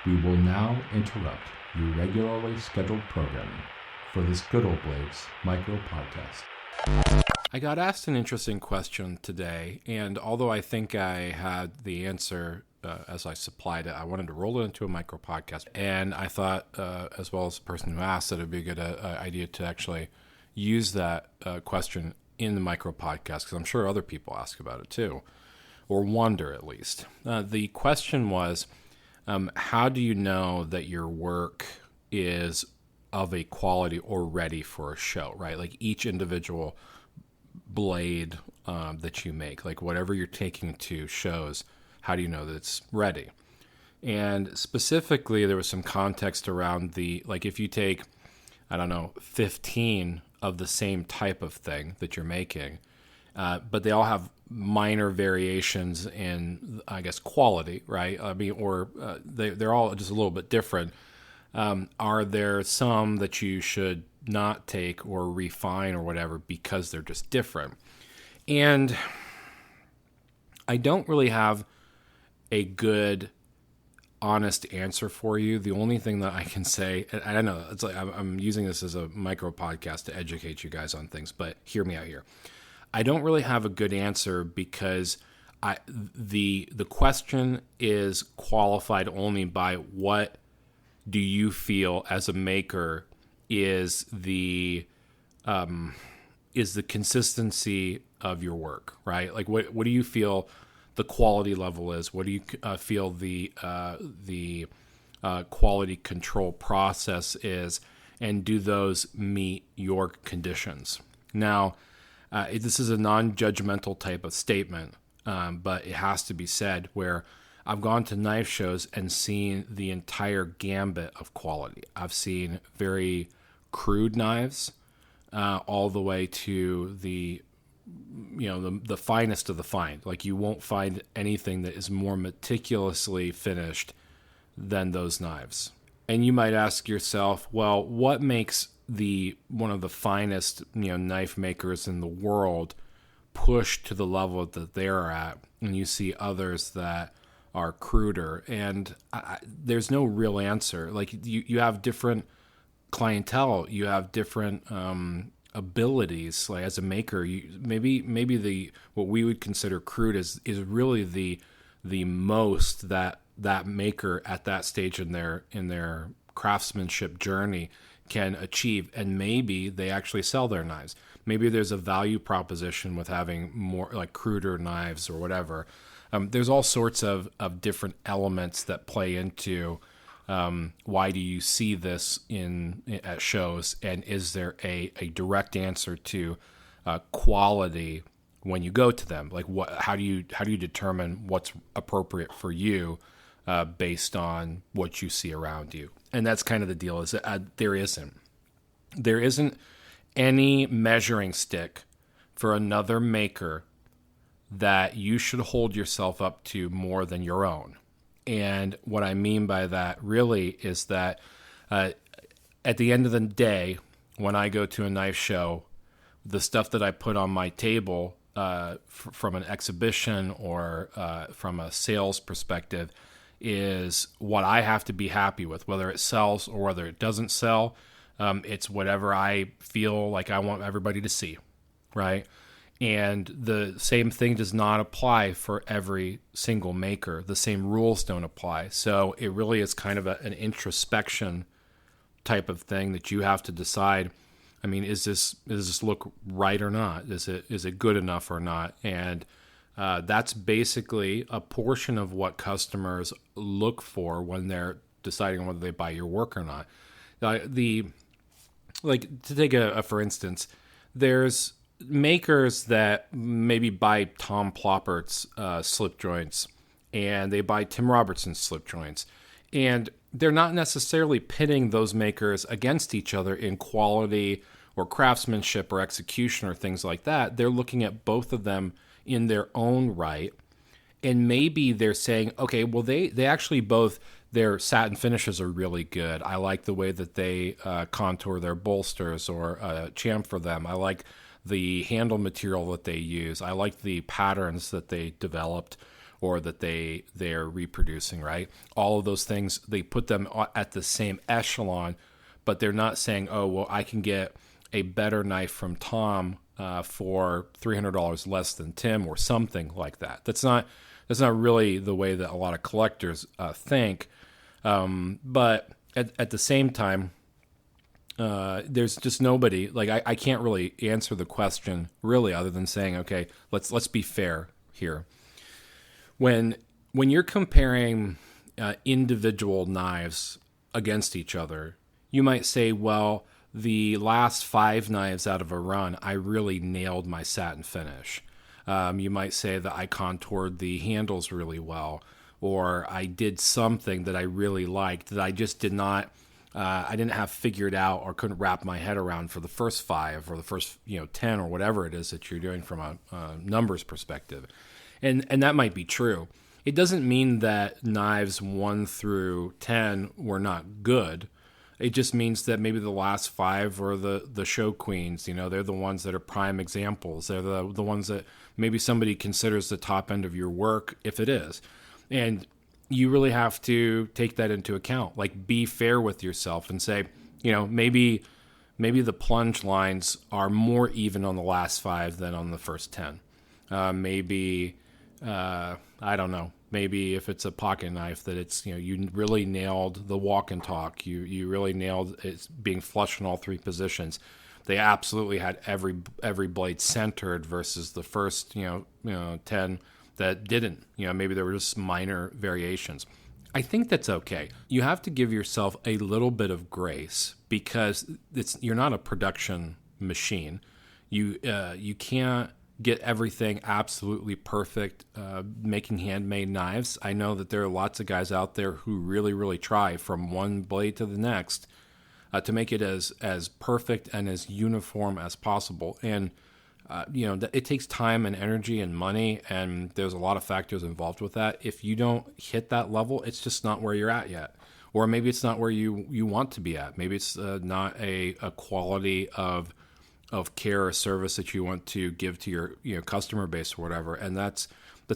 We will now interrupt your regularly scheduled programming for this Good Old Blades micro podcast. I got asked an interesting question today, and although I think I had the answer as I supplied it, I wanted to roll it into a micro podcast. And I thought, as well as the person who asked, that it would be a good idea to actually use that question in the micro podcast, because I'm sure other people ask about it too, or wonder at least. The question was, how do you know that your work is of a quality or ready for a show, right? Like each individual blade that you make, like whatever you're taking to shows, how do you know that it's ready? And specifically, there was some context around like if you take, 15 of the same type of thing that you're making, but they all have minor variations in, I guess, quality, right? They're all just a little bit different. Are there some that you should not take or refine or whatever because they're just different? And I don't really have a good, honest answer for you. The only thing that I can say, and I don't know, it's like I'm using this as a micro podcast to educate you guys on things, but hear me out here. I don't really have a good answer because the question is qualified only by what do you feel as a maker is the consistency of your work, right? Like what do you feel the quality level is? What do you feel the quality control process is? And do those meet your conditions? Now, this is a non-judgmental type of statement, but it has to be said, where I've gone to knife shows and seen the entire gambit of quality. I've seen very crude knives, all the way to the finest of the fine. Like you won't find anything that is more meticulously finished than those knives. And you might ask yourself, well, what makes one of the finest knife makers in the world push to the level that they're at, and you see others that are cruder? And there's no real answer. Like you have different clientele, you have different abilities. Like as a maker, maybe what we would consider crude is really the most that maker at that stage in their craftsmanship journey can achieve, and maybe they actually sell their knives. Maybe there's a value proposition with having more like cruder knives or whatever. There's all sorts of different elements that play into why do you see this at shows, and is there a direct answer to quality when you go to them? Like how do you determine what's appropriate for you based on what you see around you? And that's kind of the deal, is that there isn't any measuring stick for another maker that you should hold yourself up to more than your own. And what I mean by that really is that at the end of the day, when I go to a knife show, the stuff that I put on my table from an exhibition or from a sales perspective is what I have to be happy with, whether it sells or whether it doesn't sell. It's whatever I feel like I want everybody to see, right? And the same thing does not apply for every single maker. The same rules don't apply. So it really is kind of an introspection type of thing that you have to decide. I mean, does this look right or not? Is it good enough or not? And that's basically a portion of what customers look for when they're deciding whether they buy your work or not. Like to take for instance, there's makers that maybe buy Tom Ploppert's slip joints, and they buy Tim Robertson's slip joints, and they're not necessarily pitting those makers against each other in quality or craftsmanship or execution or things like that. They're looking at both of them in their own right, and maybe they're saying, okay, well, they actually both, their satin finishes are really good. I like the way that they contour their bolsters or chamfer them. I like the handle material that they use. I like the patterns that they developed or that they're reproducing, right? All of those things, they put them at the same echelon, but they're not saying, oh, well, I can get a better knife from Tom for $300 less than Tim or something like that. That's not really the way that a lot of collectors think. But at the same time, there's just nobody, like I can't really answer the question really other than saying, okay, let's be fair here. When you're comparing individual knives against each other, you might say, well, the last 5 knives out of a run, I really nailed my satin finish. You might say that I contoured the handles really well, or I did something that I really liked that I just did not, I didn't have figured out or couldn't wrap my head around for the first 5 or the first 10 or whatever it is that you're doing from a numbers perspective. And that might be true. It doesn't mean that knives 1 through 10 were not good. It just means that maybe the last 5 are the show queens. They're the ones that are prime examples. They're the ones that maybe somebody considers the top end of your work, if it is. And you really have to take that into account. Like, be fair with yourself and say, maybe the plunge lines are more even on the last 5 than on the first 10. Maybe, I don't know. Maybe if it's a pocket knife, that it's, you really nailed the walk and talk. You really nailed it being flush in all 3 positions. They absolutely had every blade centered versus the first, 10 that didn't. Maybe there were just minor variations. I think that's okay. You have to give yourself a little bit of grace because you're not a production machine. You can't get everything absolutely perfect making handmade knives. I know that there are lots of guys out there who really, really try from one blade to the next to make it as perfect and as uniform as possible. And it takes time and energy and money, and there's a lot of factors involved with that. If you don't hit that level, it's just not where you're at yet. Or maybe it's not where you want to be at. Maybe it's not a quality of care or service that you want to give to your customer base or whatever, and that's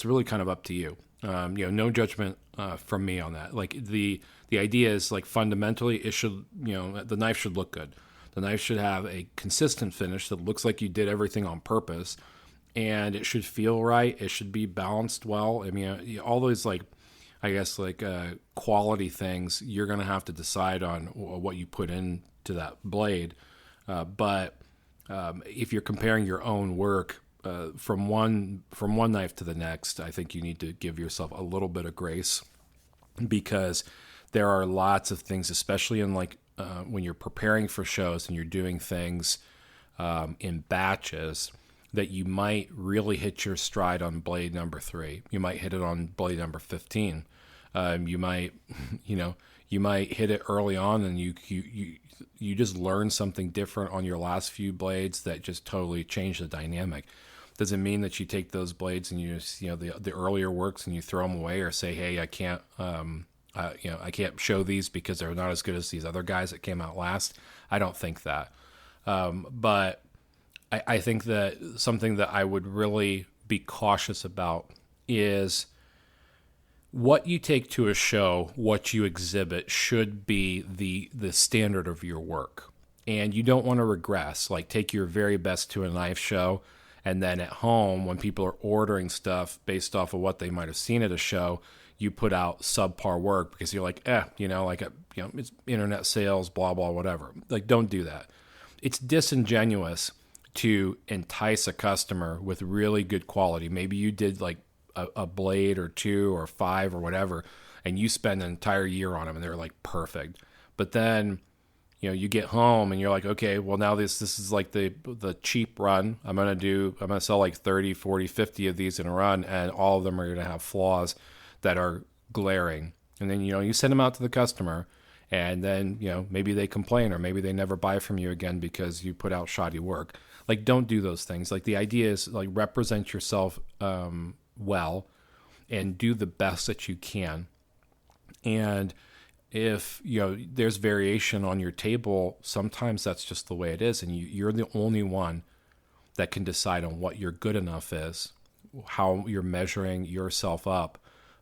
really kind of up to you. No judgment from me on that. Like the idea is, like, fundamentally it should, the knife should look good. The knife should have a consistent finish that looks like you did everything on purpose, and it should feel right. It should be balanced well. I mean, all those quality things, you're going to have to decide on what you put into that blade. But if you're comparing your own work from one knife to the next, I think you need to give yourself a little bit of grace, because there are lots of things, especially in when you're preparing for shows and you're doing things in batches, that you might really hit your stride on blade number 3. You might hit it on blade number 15. You might hit it early on, and you just learn something different on your last few blades that just totally change the dynamic. Doesn't mean that you take those blades and the earlier works and you throw them away, or say, hey, I can't show these because they're not as good as these other guys that came out last. I don't think that. But I think that something that I would really be cautious about is what you take to a show, what you exhibit should be the standard of your work. And you don't want to regress, like take your very best to a knife show, and then at home, when people are ordering stuff based off of what they might have seen at a show, you put out subpar work because you're like, it's internet sales, blah, blah, whatever. Like, don't do that. It's disingenuous to entice a customer with really good quality. Maybe you did like a blade or 2 or 5 or whatever, and you spend an entire year on them and they're like perfect. But then, you get home and you're like, okay, well now this is like the cheap run. I'm going to sell like 30, 40, 50 of these in a run, and all of them are going to have flaws that are glaring. And then, you send them out to the customer, and then, maybe they complain, or maybe they never buy from you again because you put out shoddy work. Like, don't do those things. Like, the idea is, like, represent yourself well and do the best that you can. And if, there's variation on your table, sometimes that's just the way it is. And you're the only one that can decide on what your good enough is, how you're measuring yourself up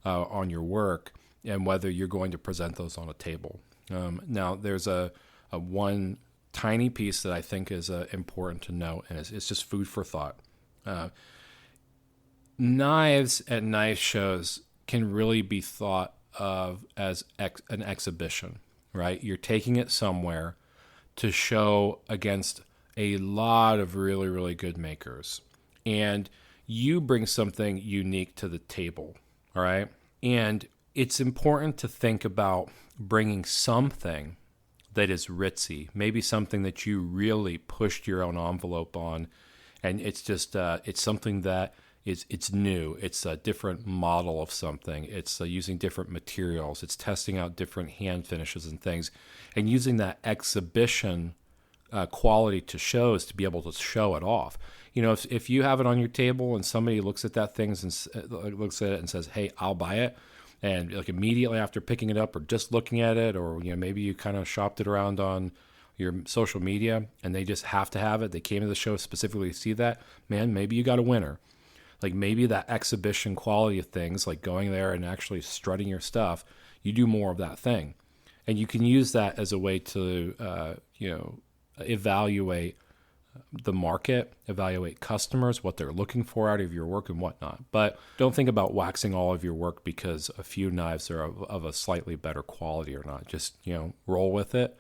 on your work and whether you're going to present those on a table. Now, there's a one tiny piece that I think is important to note, and it's just food for thought. Knives at knife shows can really be thought of as an exhibition, right? You're taking it somewhere to show against a lot of really, really good makers. And you bring something unique to the table, all right? And it's important to think about bringing something that is ritzy, maybe something that you really pushed your own envelope on. And it's just, it's something that it's new. It's a different model of something. It's using different materials. It's testing out different hand finishes and things, and using that exhibition quality to shows to be able to show it off. You know, if you have it on your table and somebody looks at that thing and looks at it and says, "Hey, I'll buy it," and like immediately after picking it up or just looking at it, or maybe you kind of shopped it around on your social media and they just have to have it. They came to the show specifically to see that. Man, maybe you got a winner. Like maybe that exhibition quality of things, like going there and actually strutting your stuff, you do more of that thing. And you can use that as a way to, evaluate the market, evaluate customers, what they're looking for out of your work and whatnot. But don't think about waxing all of your work because a few knives are of a slightly better quality or not. Just, roll with it.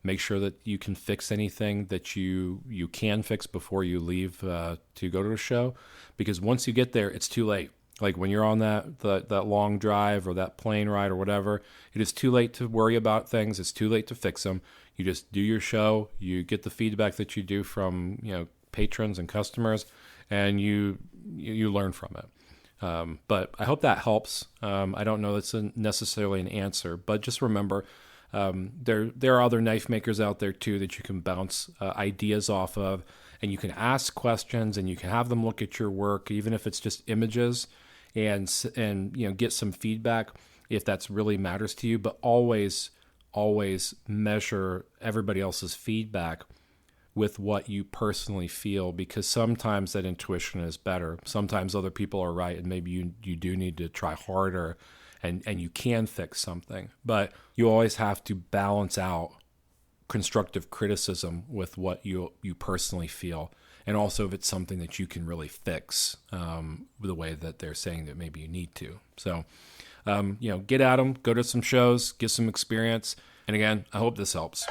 Make sure that you can fix anything that you can fix before you leave to go to the show, because once you get there, it's too late. Like when you're on that long drive or that plane ride or whatever, it is too late to worry about things. It's too late to fix them. You just do your show. You get the feedback that you do from patrons and customers, and you learn from it. But I hope that helps. I don't know that's necessarily an answer, but just remember. There are other knife makers out there too that you can bounce ideas off of, and you can ask questions, and you can have them look at your work, even if it's just images, and get some feedback if that's really matters to you. But always measure everybody else's feedback with what you personally feel, because sometimes that intuition is better. Sometimes other people are right, and maybe you do need to try harder. And you can fix something, but you always have to balance out constructive criticism with what you personally feel, and also if it's something that you can really fix the way that they're saying that maybe you need to. So, get at them, go to some shows, get some experience, and again, I hope this helps.